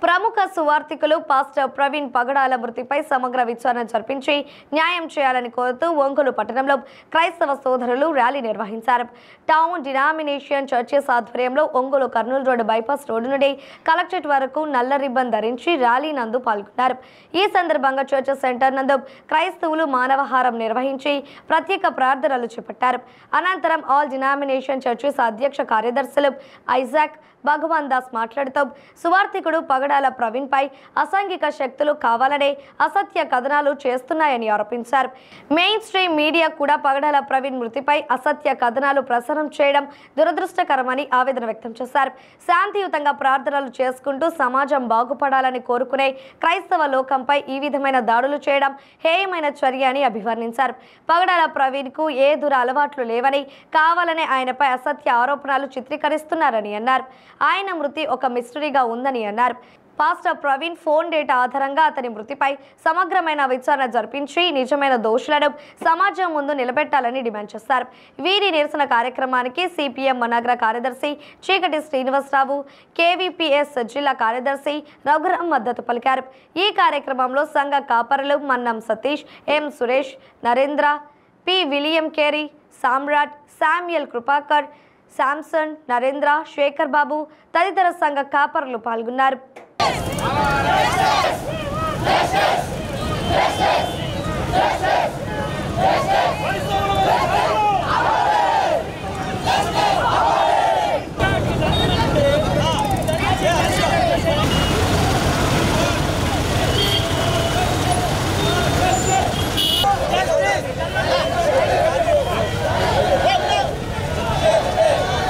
ప్రముఖ సువార్థికులు పాస్టర్ ప్రవీణ్ పగడాల మృతిపై సమగ్ర విచారణ జరిపించి న్యాయం చేయాలని కోరుతూ ఒంగోలు పట్టణంలో క్రైస్తవ సోదరులు ర్యాలీ నిర్వహించారు. టౌన్ డినామినేషన్ చర్చెస్ ఆధ్వర్యంలో Ongole Kurnool road bypass road నుండి కలెక్టరేట్ వరకు నల్ల రిబ్బన్ ధరించి ర్యాలీ నందు పాల్గొన్నారు. ఈ సందర్భంగా చర్చెస్ సెంటర్ నందు క్రైస్తవులు మానవహారం నిర్వహించి ప్రత్యేక ప్రార్థనలు చేపట్టారు. అనంతరం ఆల్ డినామినేషన్ చర్చెస్ అధ్యక్ష కార్యదర్శులు ఐజాక్ భగవాన్ దాస్ మాట్లాడుతూ సువార్థికుడు పగడాల ప్రవీణ్ పై అసాంఘిక శక్తులు కావాలనే అసత్య కథనాలు చేస్తున్నాయని ఆరోపించారు. మెయిన్ స్ట్రీమ్ మీడియా కూడా పగడాల ప్రవీణ్ మృతిపై అసత్య కథనాలు ప్రసారం చేయడం దురదృష్టకరమని ఆవేదన వ్యక్తం చేశారు. శాంతియుతంగా ప్రార్థనలు చేసుకుంటూ సమాజం బాగుపడాలని కోరుకునే క్రైస్తవ లోకంపై ఈ విధమైన దాడులు చేయడం హేయమైన చర్య అని అభివర్ణించారు. పగడాల ప్రవీణ్ కు ఏ దుర అలవాట్లు లేవని కావాలనే ఆయనపై అసత్య ఆరోపణలు చిత్రీకరిస్తున్నారని అన్నారు. ఆయన మృతి ఒక మిస్టరీగా ఉందని అన్నారు. పాస్టర్ ప్రవీణ్ ఫోన్ డేటా ఆధారంగా అతని మృతిపై సమగ్రమైన విచారణ జరిపించి నిజమైన దోషులను సమాజం ముందు నిలబెట్టాలని డిమాండ్ చేశారు. వీరి నిరసన కార్యక్రమానికి సిపిఎం నగర కార్యదర్శి చీకటి శ్రీనివాసరావు, కేవీపీఎస్ జిల్లా కార్యదర్శి రఘురాం మద్దతు పలికారు. ఈ కార్యక్రమంలో సంఘ కాపరులు Mannam Satish, M Suresh, Narendra, P William Carey, Samrat, Samuel Krupakar, Samson, Narendra, Sekhar Babu తదితర సంఘ కాపరులు పాల్గొన్నారు.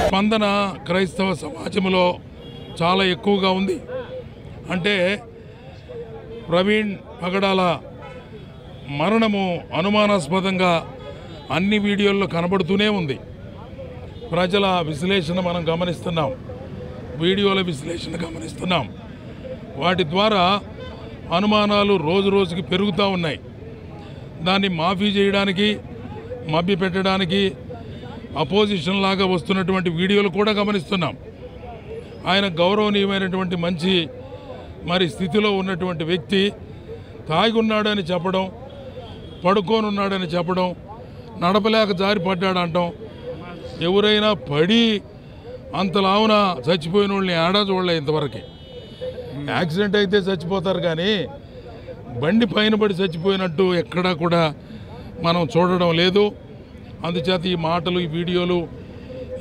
స్పందన క్రైస్తవ సమాజంలో చాలా ఎక్కువగా ఉంది. అంటే ప్రవీణ్ పగడాల మరణము అనుమానాస్పదంగా అన్ని వీడియోల్లో కనబడుతూనే ఉంది. ప్రజల విశ్లేషణ మనం గమనిస్తున్నాం, వీడియోల విశ్లేషణ గమనిస్తున్నాం. వాటి ద్వారా అనుమానాలు రోజు రోజుకి పెరుగుతూ ఉన్నాయి. దాన్ని మాఫీ చేయడానికి, మభ్యపెట్టడానికి అపోజిషన్ లాగా వస్తున్నటువంటి వీడియోలు కూడా గమనిస్తున్నాం. ఆయన గౌరవనీయమైనటువంటి మంచి స్థితిలో ఉన్నటువంటి వ్యక్తి తాగి ఉన్నాడని చెప్పడం, పడుకొని ఉన్నాడని చెప్పడం, నడపలేక జారిపడ్డాడంటాం. ఎవరైనా పడి అంతలావున చచ్చిపోయిన వాళ్ళని ఏడా చూడలే ఇంతవరకు. యాక్సిడెంట్ అయితే చచ్చిపోతారు కానీ బండి పైన పడి చచ్చిపోయినట్టు ఎక్కడా కూడా మనం చూడడం లేదు. అందుచేత ఈ మాటలు, ఈ వీడియోలు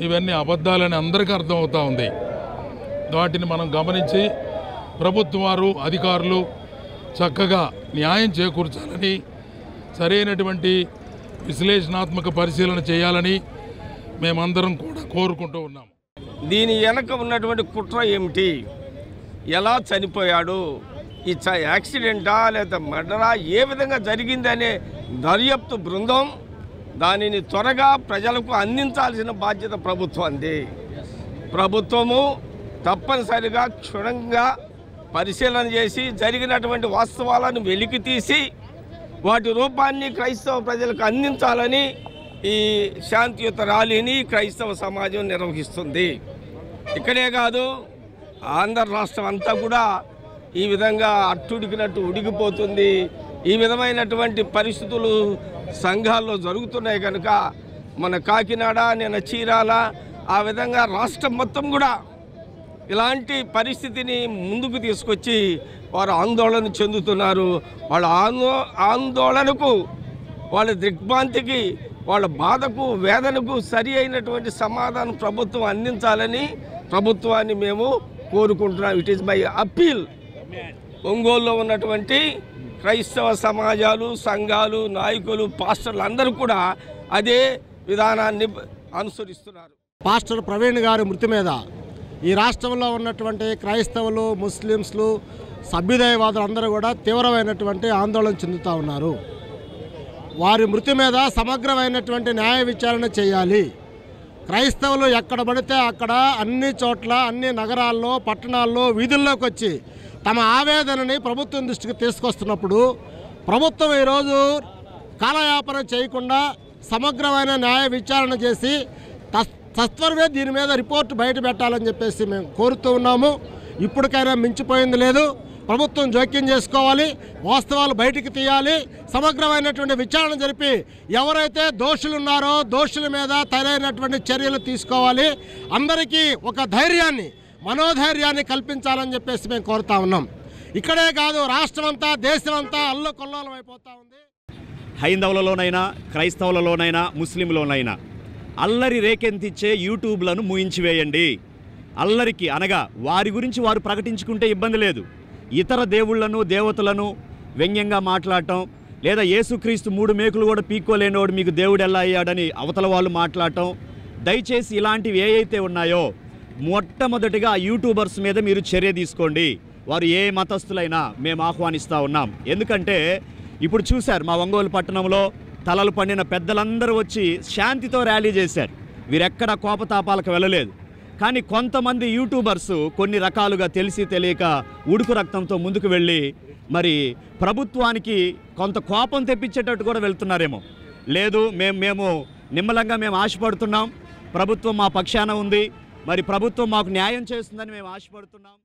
ఇవన్నీ అబద్ధాలని అందరికీ అర్థమవుతూ ఉంది. వాటిని మనం గమనించి ప్రభుత్వం వారు, అధికారులు చక్కగా న్యాయం చేకూర్చాలని, సరైనటువంటి విశ్లేషణాత్మక పరిశీలన చేయాలని మేమందరం కూడా కోరుకుంటూ ఉన్నాం. దీని వెనక ఉన్నటువంటి కుట్ర ఏమిటి, ఎలా చనిపోయాడు, ఈ యాక్సిడెంటా లేదా మర్డరా, ఏ విధంగా జరిగిందనే దర్యాప్తు బృందం దానిని త్వరగా ప్రజలకు అందించాల్సిన బాధ్యత ప్రభుత్వంది. ప్రభుత్వము తప్పనిసరిగా క్షుణ్ణంగా పరిశీలన చేసి జరిగినటువంటి వాస్తవాలను వెలికి తీసి వాటి రూపాన్ని క్రైస్తవ ప్రజలకు అందించాలని ఈ శాంతియుత ర్యాలీని క్రైస్తవ సమాజం నిర్వహిస్తుంది. ఇక్కడే కాదు, ఆంధ్ర రాష్ట్రం అంతా కూడా ఈ విధంగా అట్టుడికినట్టు ఉడికిపోతుంది. ఈ విధమైనటువంటి పరిస్థితులు సంఘాల్లో జరుగుతున్నాయి కనుక మన కాకినాడ, నిన్న చీరాల, ఆ విధంగా రాష్ట్రం మొత్తం కూడా ఇలాంటి పరిస్థితిని ముందుకు తీసుకొచ్చి వారు ఆందోళన చెందుతున్నారు. వాళ్ళ ఆందోళనకు, వాళ్ళ దిగ్భ్రాంతికి, వాళ్ళ బాధకు, వేదనకు సరి అయినటువంటి సమాధానం ప్రభుత్వం అందించాలని ప్రభుత్వాన్ని మేము కోరుకుంటున్నాం. It is my appeal. ఒంగోలులో ఉన్నటువంటి క్రైస్తవ సమాజాలు, సంఘాలు, నాయకులు, పాస్టర్లు అందరూ కూడా అదే విధానాన్ని అనుసరిస్తున్నారు. పాస్టర్ ప్రవీణ్ గారి మృతి మీద ఈ రాష్ట్రంలో ఉన్నటువంటి క్రైస్తవులు, ముస్లింలు, సభ్యుదయవాదులు అందరూ కూడా తీవ్రమైనటువంటి ఆందోళన చెందుతూ ఉన్నారు. వారి మృతి మీద సమగ్రమైనటువంటి న్యాయ విచారణ చేయాలి. క్రైస్తవులు ఎక్కడ పడితే అక్కడ అన్ని చోట్ల, అన్ని నగరాల్లో, పట్టణాల్లో వీధుల్లోకి వచ్చి తమ ఆవేదనని ప్రభుత్వం దృష్టికి తీసుకొస్తున్నప్పుడు ప్రభుత్వం ఈరోజు కాలయాపన చేయకుండా సమగ్రమైన న్యాయ విచారణ చేసి సత్వరమే దీని మీద రిపోర్ట్ బయట పెట్టాలని చెప్పేసి మేము కోరుతూ ఉన్నాము. ఇప్పటికైనా మించిపోయింది లేదు. ప్రభుత్వం జోక్యం చేసుకోవాలి, వాస్తవాలు బయటికి తీయాలి, సమగ్రమైనటువంటి విచారణ జరిపి ఎవరైతే దోషులు ఉన్నారో దోషుల మీద తగినటువంటి చర్యలు తీసుకోవాలి. అందరికీ ఒక ధైర్యాన్ని, మనోధైర్యాన్ని కల్పించాలని చెప్పేసి మేము కోరుతా ఉన్నాం. ఇక్కడే కాదు, రాష్ట్రమంతా దేశమంతా అల్లకొల్లోలం అయిపోతూ ఉంది. హైందవులలోనైనా, క్రైస్తవులలోనైనా, ముస్లింలోనైనా అల్లరి రేకెంతిచ్చే యూట్యూబ్లను మూయించివేయండి. అల్లరికి అనగా వారి గురించి వారు ప్రకటించుకుంటే ఇబ్బంది లేదు. ఇతర దేవుళ్లను, దేవతలను వ్యంగ్యంగా మాట్లాడటం, లేదా యేసుక్రీస్తు 3 మేకులు కూడా పీక్కోలేనోడు మీకు దేవుడు ఎలా అయ్యాడని అవతల వాళ్ళు మాట్లాడటం, దయచేసి ఇలాంటివి ఏవైతే ఉన్నాయో మొట్టమొదటిగా యూట్యూబర్స్ మీద మీరు చర్య తీసుకోండి. వారు ఏ మతస్థులైనా మేము ఆహ్వానిస్తూ ఉన్నాం. ఎందుకంటే ఇప్పుడు చూశారు, మా ఒంగోలు పట్టణంలో తలలు పండిన పెద్దలందరూ వచ్చి శాంతితో ర్యాలీ చేశారు. వీరెక్కడ కోపతాపాలకు వెళ్ళలేదు. కానీ కొంతమంది యూట్యూబర్స్ కొన్ని రకాలుగా తెలిసి తెలియక ఉడుకు రక్తంతో ముందుకు వెళ్ళి మరి ప్రభుత్వానికి కొంత కోపం తెప్పించేటట్టు కూడా వెళ్తున్నారేమో. లేదు, మేము నిమ్మలంగా మేము ఆశపడుతున్నాం, ప్రభుత్వం మా పక్షాన ఉంది, మరి ప్రభుత్వం మాకు న్యాయం చేస్తుందని మేము ఆశపడుతున్నాం.